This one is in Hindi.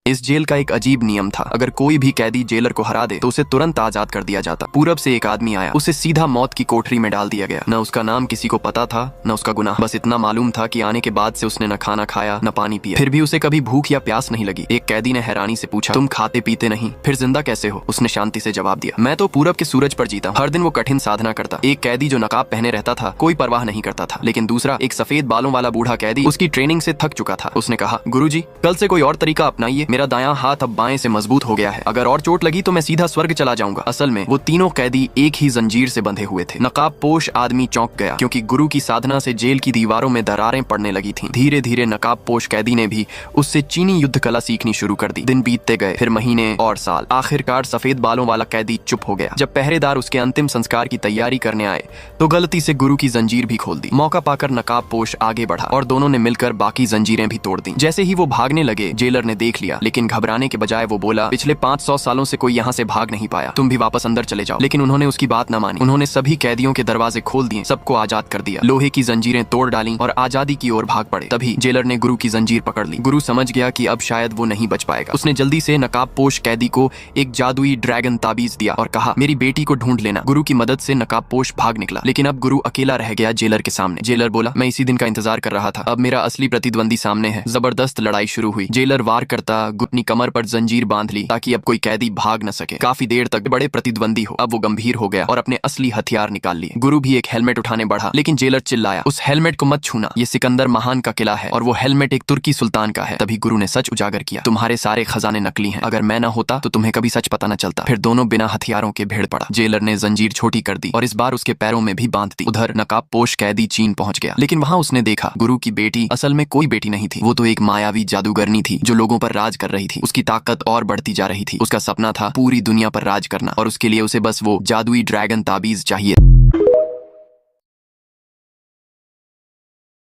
इस जेल का एक अजीब नियम था, अगर कोई भी कैदी जेलर को हरा दे तो उसे तुरंत आजाद कर दिया जाता। पूरब से एक आदमी आया, उसे सीधा मौत की कोठरी में डाल दिया गया। न उसका नाम किसी को पता था, न उसका गुनाह, बस इतना मालूम था कि आने के बाद से उसने न खाना खाया न पानी पिया। फिर भी उसे कभी भूख या प्यास नहीं लगी। एक कैदी ने हैरानी से पूछा, तुम खाते पीते नहीं, फिर जिंदा कैसे हो? उसने शांति से जवाब दिया, मैं तो पूरब के सूरज पर जीता हूं। हर दिन वो कठिन साधना करता। एक कैदी जो नकाब पहने रहता था कोई परवाह नहीं करता था, लेकिन दूसरा एक सफेद बालों वाला बूढ़ा कैदी उसकी ट्रेनिंग से थक चुका था। उसने कहा, गुरुजी, कल से कोई और तरीका अपनाइए, मेरा दायां हाथ बाएं से मजबूत हो गया है, अगर और चोट लगी तो मैं सीधा स्वर्ग चला जाऊंगा। असल में वो तीनों कैदी एक ही जंजीर से बंधे हुए थे। नकाब पोश आदमी चौंक गया, क्योंकि गुरु की साधना से जेल की दीवारों में दरारें पड़ने लगी थीं। धीरे धीरे नकाब पोश कैदी ने भी उससे चीनी युद्ध कला सीखनी शुरू कर दी। दिन बीतते गए, फिर महीने और साल। आखिरकार सफेद बालों वाला कैदी चुप हो गया। जब पहरेदार उसके अंतिम संस्कार की तैयारी करने आए तो गलती से गुरु की जंजीर भी खोल दी। मौका पाकर नकाब पोश आगे बढ़ा और दोनों ने मिलकर बाकी जंजीरें भी तोड़ दी। जैसे ही वो भागने लगे, जेलर ने देख लिया, लेकिन घबराने के बजाय वो बोला, पिछले 500 सालों से कोई यहाँ से भाग नहीं पाया, तुम भी वापस अंदर चले जाओ। लेकिन उन्होंने उसकी बात न मानी। उन्होंने सभी कैदियों के दरवाजे खोल दिए, सबको आजाद कर दिया, लोहे की जंजीरें तोड़ डाली और आजादी की ओर भाग पड़े। तभी जेलर ने गुरु की जंजीर पकड़ ली। गुरु समझ गया कि अब शायद वो नहीं बच पाएगा। उसने जल्दी से नकाब पोश कैदी को एक जादुई ड्रैगन ताबीज दिया और कहा, मेरी बेटी को ढूंढ लेना। गुरु की मदद से नकाब पोश भाग निकला, लेकिन अब गुरु अकेला रह गया जेलर के सामने। जेलर बोला, मैं इसी दिन का इंतजार कर रहा था, अब मेरा असली प्रतिद्वंदी सामने है। जबरदस्त लड़ाई शुरू हुई। जेलर वार करता अपनी कमर पर जंजीर बांध ली ताकि अब कोई कैदी भाग न सके। काफी देर तक बड़े प्रतिद्वंदी हो। अब वो गंभीर हो गया और अपने असली हथियार निकाल लिए। गुरु भी एक हेलमेट उठाने बढ़ा, लेकिन जेलर चिल्लाया, उस हेलमेट को मत छूना, ये सिकंदर महान का किला है और वो हेलमेट एक तुर्की सुल्तान का है। तभी गुरु ने सच उजागर किया, तुम्हारे सारे खजाने नकली हैं, अगर मैं न होता तो तुम्हें कभी सच पता न चलता। फिर दोनों बिना हथियारों के भिड़ पड़ा। जेलर ने जंजीर छोटी कर दी और इस बार उसके पैरों में भी बांध दी। उधर नकाब पोश कैदी चीन पहुंच गया, लेकिन वहां उसने देखा गुरु की बेटी असल में कोई बेटी नहीं थी, वो तो एक मायावी जादूगरनी थी जो लोगों पर राज कर रही थी। उसकी ताकत और बढ़ती जा रही थी। उसका सपना था पूरी दुनिया पर राज करना और उसके लिए उसे बस वो जादुई ड्रैगन ताबीज चाहिए।